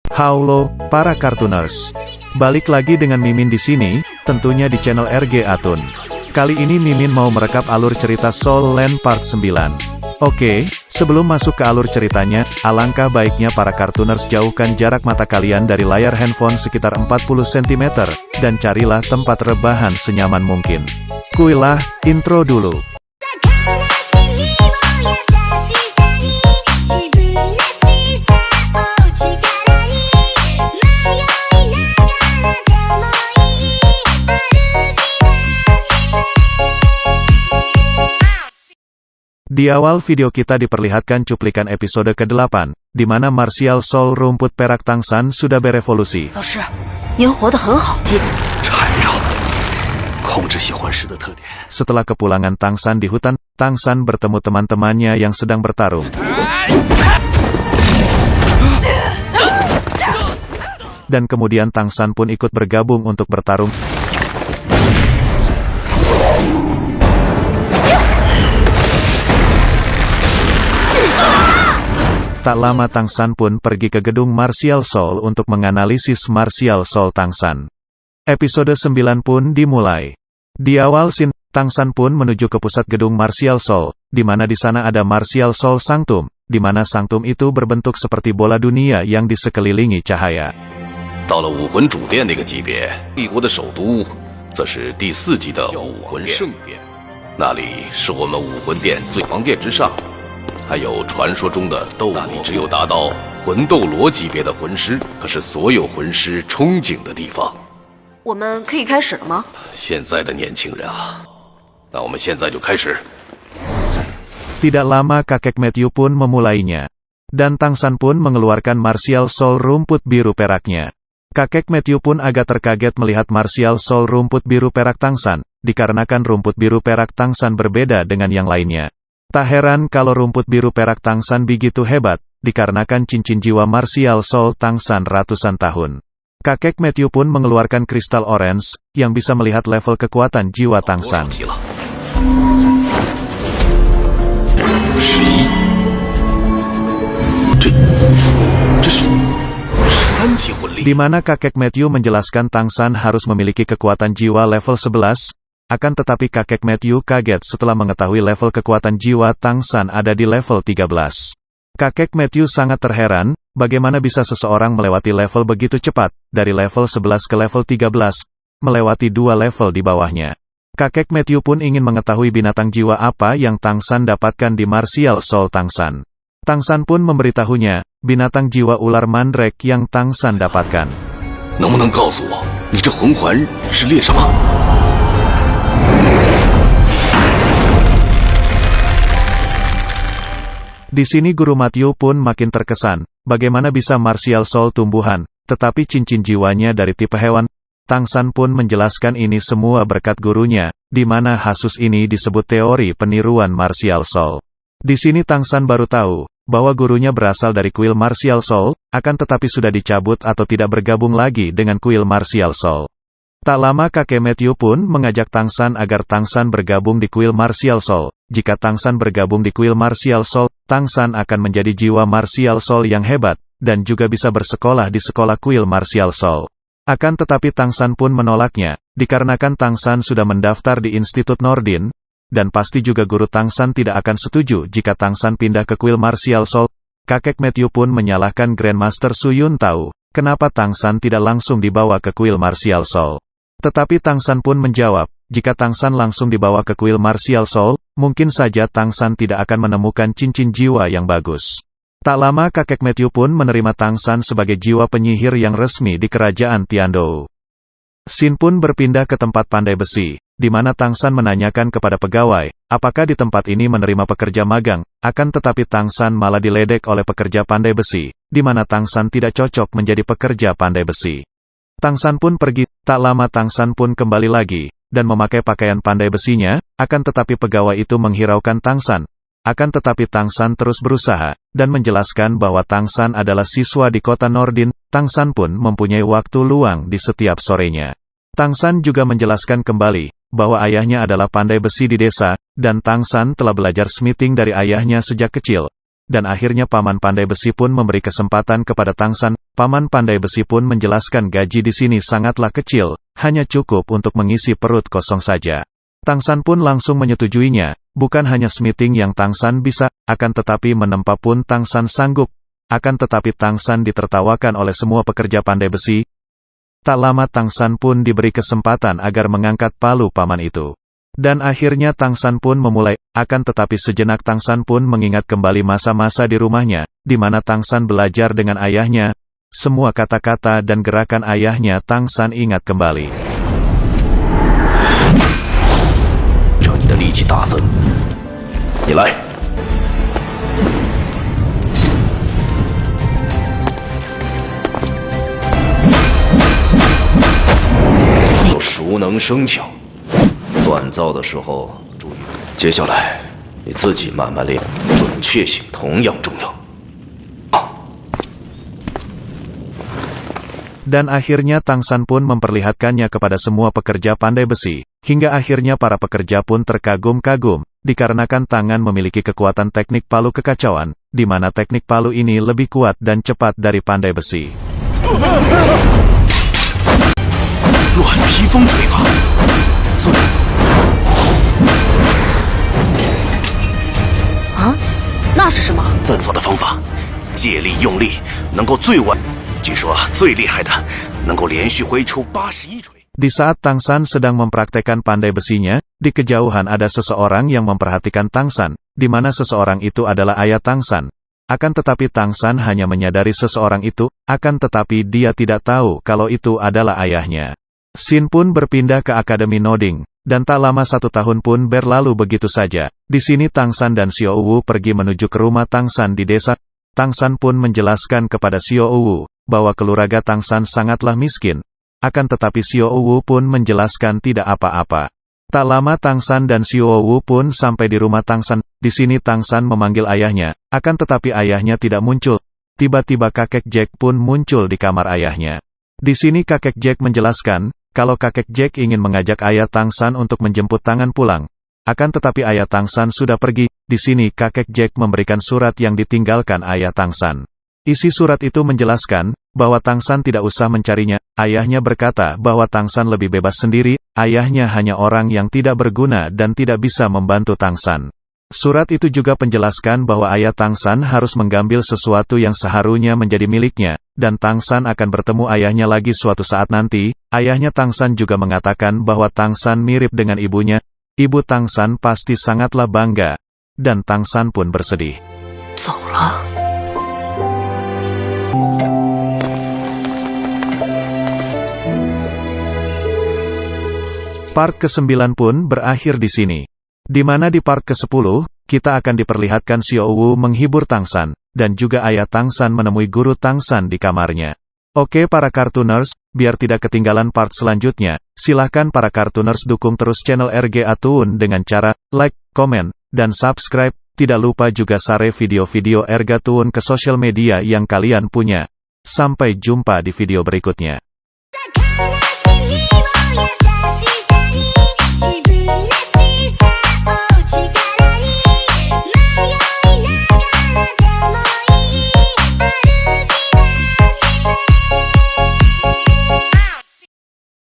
Halo, para kartuners. Balik lagi dengan Mimin di sini, tentunya di channel RG Atun. Kali ini Mimin mau merekap alur cerita Soul Land Part 9. Oke, sebelum masuk ke alur ceritanya, alangkah baiknya para kartuners jauhkan jarak mata kalian dari layar handphone sekitar 40 cm, dan carilah tempat rebahan senyaman mungkin. Kuilah, intro dulu. Di awal video kita diperlihatkan cuplikan episode ke-8, di mana Martial Soul rumput perak Tangsan sudah berevolusi. Setelah kepulangan Tangsan di hutan, Tangsan bertemu teman-temannya yang sedang bertarung. Dan kemudian Tangsan pun ikut bergabung untuk bertarung. Tak lama Tangsan pun pergi ke gedung Martial Soul untuk menganalisis Martial Soul Tangsan. Episode 9 pun dimulai. Di awal scene, Tangsan pun menuju ke pusat gedung Martial Soul, di mana di sana ada Martial Soul Sanctum, di mana Sanctum itu berbentuk seperti bola dunia yang disekelilingi cahaya. 到了武魂主殿那个级别，帝国的首都，则是第4级的武魂圣殿，那里是我们武魂殿最皇殿之上。 还有传说中的斗罗，那里只有达到魂斗罗级别的魂师，可是所有魂师憧憬的地方。我们可以开始了吗？现在的年轻人啊，那我们现在就开始。 Tidak lama kakek Matthew pun memulainya. Dan Tangsan pun mengeluarkan Martial Soul rumput biru peraknya. Kakek Matthew pun agak terkaget melihat Martial Soul rumput biru perak Tangsan, dikarenakan rumput biru perak Tangsan berbeda dengan yang lainnya. Tak heran kalau rumput biru perak Tangsan begitu hebat, dikarenakan cincin jiwa Martial Soul Tangsan ratusan tahun. Kakek Matthew pun mengeluarkan kristal orange, yang bisa melihat level kekuatan jiwa Tangsan. Di mana kakek Matthew menjelaskan Tangsan harus memiliki kekuatan jiwa level 11, akan tetapi kakek Matthew kaget setelah mengetahui level kekuatan jiwa Tangsan ada di level 13. Kakek Matthew sangat terheran, bagaimana bisa seseorang melewati level begitu cepat, dari level 11 ke level 13, melewati 2 level di bawahnya. Kakek Matthew pun ingin mengetahui binatang jiwa apa yang Tangsan dapatkan di Martial Soul Tangsan. Tangsan pun memberitahunya, binatang jiwa ular mandrake yang Tangsan dapatkan. 能不能告诉我，你这魂环是猎什么？ Di sini Guru Matthew pun makin terkesan, bagaimana bisa Martial Soul tumbuhan, tetapi cincin jiwanya dari tipe hewan. Tangsan pun menjelaskan ini semua berkat gurunya, di mana kasus ini disebut teori peniruan Martial Soul. Di sini Tangsan baru tahu, bahwa gurunya berasal dari kuil Martial Soul, akan tetapi sudah dicabut atau tidak bergabung lagi dengan kuil Martial Soul. Tak lama kakek Matthew pun mengajak Tangsan agar Tangsan bergabung di kuil Martial Soul. Jika Tangsan bergabung di kuil Martial Soul, Tangsan akan menjadi jiwa Martial Soul yang hebat, dan juga bisa bersekolah di sekolah kuil Martial Soul. Akan tetapi Tangsan pun menolaknya, dikarenakan Tangsan sudah mendaftar di Institut Nordin, dan pasti juga guru Tangsan tidak akan setuju jika Tangsan pindah ke kuil Martial Soul. Kakek Matthew pun menyalahkan Grandmaster Su Yun Tao, kenapa Tangsan tidak langsung dibawa ke kuil Martial Soul. Tetapi Tangsan pun menjawab, jika Tangsan langsung dibawa ke kuil Martial Soul, mungkin saja Tangsan tidak akan menemukan cincin jiwa yang bagus. Tak lama kakek Matthew pun menerima Tangsan sebagai jiwa penyihir yang resmi di kerajaan Tiandou. Scene pun berpindah ke tempat pandai besi, di mana Tangsan menanyakan kepada pegawai, apakah di tempat ini menerima pekerja magang, akan tetapi Tangsan malah diledek oleh pekerja pandai besi, di mana Tangsan tidak cocok menjadi pekerja pandai besi. Tangsan pun pergi, tak lama Tangsan pun kembali lagi, dan memakai pakaian pandai besinya, akan tetapi pegawai itu menghiraukan Tangsan. Akan tetapi Tangsan terus berusaha, dan menjelaskan bahwa Tangsan adalah siswa di kota Nordin. Tangsan pun mempunyai waktu luang di setiap sorenya. Tangsan juga menjelaskan kembali, bahwa ayahnya adalah pandai besi di desa, dan Tangsan telah belajar smithing dari ayahnya sejak kecil. dan akhirnya Paman Pandai Besi pun memberi kesempatan kepada Tangsan. Paman Pandai Besi pun menjelaskan gaji di sini sangatlah kecil, hanya cukup untuk mengisi perut kosong saja. Tangsan pun langsung menyetujuinya, bukan hanya smithing yang Tangsan bisa, akan tetapi menempa pun Tangsan sanggup. Akan tetapi Tangsan ditertawakan oleh semua pekerja pandai besi. Tak lama Tangsan pun diberi kesempatan agar mengangkat palu paman itu. Dan akhirnya Tangsan pun memulai, akan tetapi sejenak Tangsan pun mengingat kembali masa-masa di rumahnya, di mana Tangsan belajar dengan ayahnya. Semua kata-kata dan gerakan ayahnya Tangsan ingat kembali. 让你的力气大增，你来。熟能生巧。 锻造的时候注意，接下来你自己慢慢练，准确性同样重要。 Dan akhirnya Tangsan pun memperlihatkannya kepada semua pekerja pandai besi, hingga akhirnya para pekerja pun terkagum-kagum, dikarenakan tangan memiliki kekuatan teknik palu kekacauan, di mana teknik palu ini lebih kuat dan cepat dari pandai besi. 乱披风锤法，啊，那是什么？锻造的方法，借力用力，能够最晚。据说最厉害的能够连续挥出81锤。 Di saat Tangsan sedang mempraktekkan pandai besinya, di kejauhan ada seseorang yang memperhatikan Tangsan, di mana seseorang itu adalah ayah Tangsan. Akan tetapi Tangsan hanya menyadari seseorang itu, akan tetapi dia tidak tahu kalau itu adalah ayahnya. Sin pun berpindah ke Akademi Noding, dan tak lama 1 tahun pun berlalu begitu saja. Di sini Tangsan dan Xiao Wu pergi menuju ke rumah Tangsan di desa. Tangsan pun menjelaskan kepada Xiao Wu bahwa keluarga Tangsan sangatlah miskin. Akan tetapi Xiao Wu pun menjelaskan tidak apa-apa. Tak lama Tangsan dan Xiao Wu pun sampai di rumah Tangsan. Di sini Tangsan memanggil ayahnya, akan tetapi ayahnya tidak muncul. Tiba-tiba kakek Jack pun muncul di kamar ayahnya. Di sini kakek Jack menjelaskan, kalau kakek Jack ingin mengajak ayah Tangsan untuk menjemput tangan pulang. Akan tetapi ayah Tangsan sudah pergi. Di sini kakek Jack memberikan surat yang ditinggalkan ayah Tangsan. Isi surat itu menjelaskan, bahwa Tangsan tidak usah mencarinya. Ayahnya berkata bahwa Tangsan lebih bebas sendiri, ayahnya hanya orang yang tidak berguna dan tidak bisa membantu Tangsan. Surat itu juga menjelaskan bahwa ayah Tangsan harus mengambil sesuatu yang seharusnya menjadi miliknya, dan Tangsan akan bertemu ayahnya lagi suatu saat nanti. Ayahnya Tangsan juga mengatakan bahwa Tangsan mirip dengan ibunya. Ibu Tangsan pasti sangatlah bangga, dan Tangsan pun bersedih. 走了。 Part ke-9 pun berakhir di sini. Di mana di part ke-10, kita akan diperlihatkan Xiao Wu menghibur Tangsan, dan juga ayah Tangsan menemui guru Tangsan di kamarnya. Oke para Cartooners, biar tidak ketinggalan part selanjutnya, silahkan para Cartooners dukung terus channel RGA Toon dengan cara like, komen, dan subscribe. Tidak lupa juga share video-video RGA Toon ke sosial media yang kalian punya. Sampai jumpa di video berikutnya.